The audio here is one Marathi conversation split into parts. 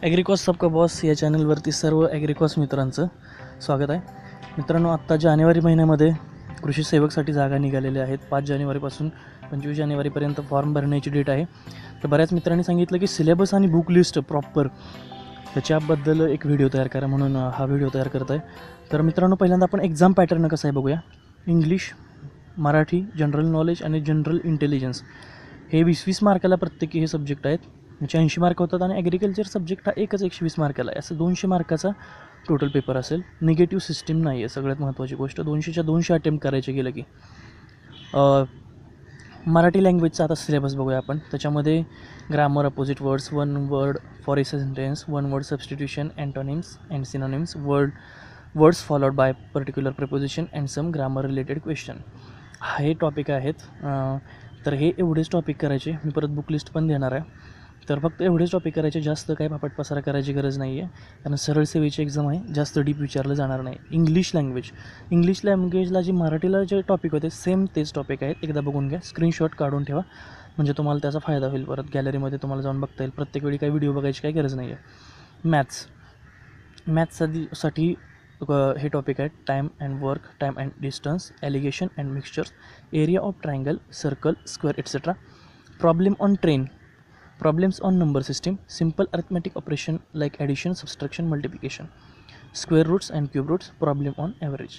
ॲग्रिकॉस सबका बॉस या चॅनलवरती सर्व ॲग्रिकॉस मित्रांचं स्वागत आहे. मित्रांनो, आत्ता जानेवारी महिन्यामध्ये कृषी सेवकसाठी जागा निघालेल्या आहेत. 5 जानेवारीपासून 25 जानेवारीपर्यंत फॉर्म भरण्याची डेट आहे. तर बऱ्याच मित्रांनी सांगितलं की सिलेबस आणि बुक लिस्ट प्रॉपर त्याच्याबद्दल एक व्हिडिओ तयार करा, म्हणून हा व्हिडिओ तयार करत आहे. तर मित्रांनो, पहिल्यांदा आपण एक्झाम पॅटर्न कसं आहे बघूया. इंग्लिश, मराठी, जनरल नॉलेज आणि जनरल इंटेलिजन्स हे 20-20 मार्काला प्रत्येकी हे सब्जेक्ट आहेत. याचे 80 मार्क होतात आणि ॲग्रिकल्चर सब्जेक्ट हा एकच 120 मार्काला आहे. असं 200 मार्काचा टोटल पेपर असेल. निगेटिव्ह सिस्टीम नाही आहे, सगळ्यात महत्त्वाची गोष्ट. 200च्या 200 अटेम्प्ट करायचे गेलं की. मराठी लँग्वेजचा आता सिलेबस बघूया आपण. त्याच्यामध्ये grammar, opposite words, one word for a sentence, one word substitution, antonyms and synonyms, words followed by particular preposition and some grammar related question, हे टॉपिक आहेत. तर हे एवढेच टॉपिक करायचे. मी परत बुक लिस्ट पण देणार आहे. तर फक्त एवढेच टॉपिक करायचे, जास्त काय पापट पसारा करायची गरज नाही आहे, कारण सरळ सेवेची एक्झाम आहे, जास्त डीप विचारलं जाणार नाही. इंग्लिश लँग्वेजला जे मराठीला जे टॉपिक होते सेम तेच टॉपिक आहेत. एकदा बघून घ्या, स्क्रीनशॉट काढून ठेवा, म्हणजे तुम्हाला त्याचा फायदा होईल. परत गॅलरीमध्ये तुम्हाला जाऊन बघता येईल. प्रत्येक वेळी काही व्हिडिओ बघायची काही गरज नाही आहे. मॅथ्ससाठी हे टॉपिक आहेत. Time and work, time and distance, allegation and mixtures, area of triangle, circle, square etcetera, problem on train, problems on number system, simple arithmetic operation like addition, subtraction, multiplication, square roots and cube roots, problem on average.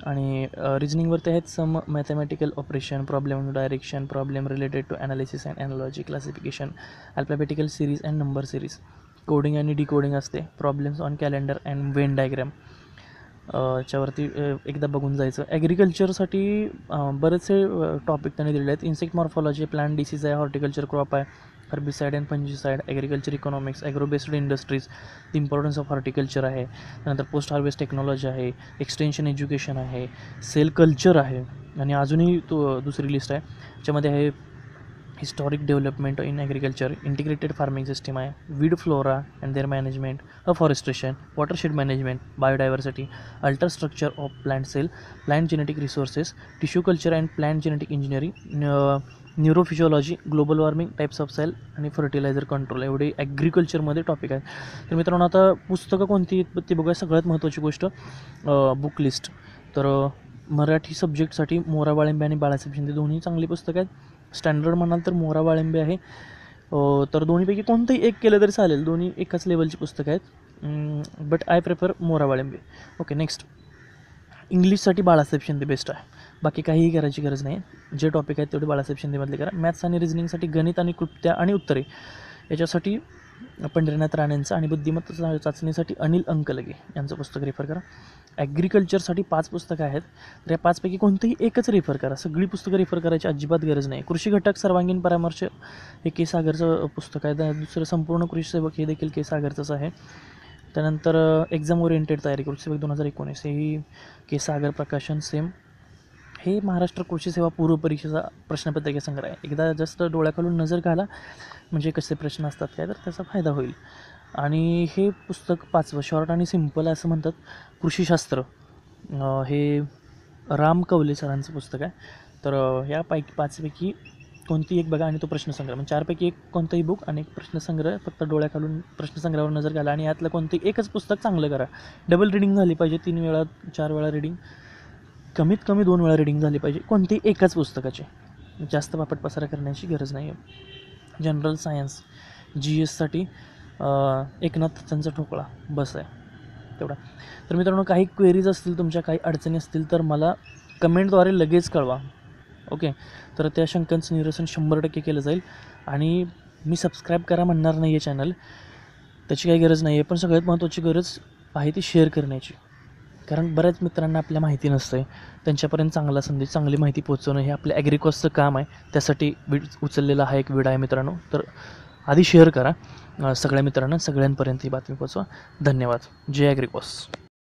आणि रिजनिंगवरती आहेत some mathematical operation, problem on direction, problem related to analysis and analogy, classification, alphabetical series and number series, coding आणि डिकोडिंग असते, problems on calendar and Venn diagram. च्यावरती एकदा बघून जायचं. ॲग्रिकल्चरसाठी बरेचसे टॉपिक त्यांनी दिलेले आहेत. इन्सेक्ट मॉर्फॉलॉजी, प्लांट डिसीज आहे, हॉर्टिकल्चर क्रॉप आहे, herbicide and fungicide, agriculture economics, agro based industries, the importance of horticulture आहे. त्यानंतर पोस्ट हार्वेस्ट टेक्नॉलॉजी आहे, एक्सटेन्शन एज्युकेशन आहे, सेल कल्चर आहे, आणि अजूनही दुसरी लिस्ट आहे. त्याच्यामध्ये आहे historic development in agriculture, integrated farming system आहे, weed flora and their management, afforestation, watershed management, biodiversity, ultra structure of plant cell, plant genetic resources, tissue culture and plant genetic engineering, neurophysiology, global warming, types of cell आणि फर्टिलायझर कंट्रोल, एवढे ॲग्रिकल्चरमध्ये टॉपिक आहे. तर मित्रांनो, आता पुस्तकं कोणती ती बघूया. सगळ्यात महत्त्वाची गोष्ट बुक लिस्ट. तर मराठी सब्जेक्टसाठी मोरा वाळिंबे आणि बाळासाहेब शिंदे दोन्ही चांगली पुस्तकं आहेत. स्टँडर्ड म्हणाल तर मोरा वाळिंबे आहे. तर दोन्हीपैकी कोणतंही एक केलं तरी चालेल, दोन्ही एकाच लेवलची पुस्तकं आहेत. But I prefer Mora Walimbe. Okay, next. इंग्लिशसाठी बाळासाहेब शिंदे बेस्ट आहे. बाकी काहीही करायची गरज नाही. जे टॉपिक आहेत तेवढे बाळासाहेब शिंदेमधले करा. मॅथ्स आणि रिजनिंगसाठी गणित आणि कृत्या आणि उत्तरे याच्यासाठी पंढरीनाथ राणेंचं, आणि बुद्धिमत्ता चाचणीसाठी अनिल अंकलगे यांचं पुस्तक रेफर करा. ॲग्रिकल्चरसाठी 5 पुस्तकं आहेत. तर या 5 पैकी कोणतंही एकच रेफर करा. सगळी पुस्तकं रेफर करायची अजिबात गरज नाही. कृषी घटक सर्वांगीण परामर्श हे के सागरचं पुस्तक आहे. दुसरं संपूर्ण कृषी सेवक हे देखील के सागरचंच आहे. त्यानंतर एक्झाम ओरिएंटेड तयारी कृषी सेवक 2019 हेही के सागर प्रकाशन सेम. हे महाराष्ट्र कृषी सेवा पूर्व परीक्षेचा प्रश्नपत्रिका संग्रह आहे. एकदा जस्ट डोळ्याखालून नजर घाला, म्हणजे कसे प्रश्न असतात काय, तर त्याचा फायदा होईल. आणि हे पुस्तक 5वं शॉर्ट आणि सिम्पल असं म्हणतात. कृषीशास्त्र हे राम कवले सरांचं पुस्तक आहे. तर ह्या 5पैकी कोणती एक बघा, आणि तो प्रश्नसंग्रह, म्हणजे 4पैकी एक कोणतंही बुक आणि एक प्रश्नसंग्रह. फक्त डोळ्याखालून प्रश्नसंग्रहावर नजर घाला आणि यातलं कोणतंही एकच पुस्तक चांगलं करा. डबल रिडिंग झाली पाहिजे, 3 वेळा 4 वेळा रिडिंग, कमीत कमी 2 वेळा रिडिंग झाली पाहिजे कोणतीही एकाच पुस्तकाची. जास्त पापट पसारा करण्याची गरज नाही आहे. जनरल सायन्स GSसाठी एकनाथ त्यांचा ठोकळा बस आहे तेवढा. तर मित्रांनो, काही क्वेरीज असतील तुमच्या, काही अडचणी असतील तर मला कमेंटद्वारे लगेच कळवा. ओके, तर त्या शंकांचं निरसन 100% केलं जाईल. आणि मी सबस्क्राईब करा म्हणणार नाही आहे चॅनल, त्याची काही गरज नाही आहे. पण सगळ्यात महत्त्वाची गरज आहे ती शेअर करण्याची, कारण बऱ्याच मित्रांना आपल्या माहिती नसतं आहे. त्यांच्यापर्यंत चांगला संदेश, चांगली माहिती पोहोचवणं हे आपल्या ॲग्रिकॉसचं काम आहे. त्यासाठी उचललेला हा एक व्हिडिओ आहे मित्रांनो. तर आधी शेअर करा सगळ्या मित्रांना, सगळ्यांपर्यंत ही बातमी पोहोचवा. धन्यवाद. जय ॲग्रिकॉस.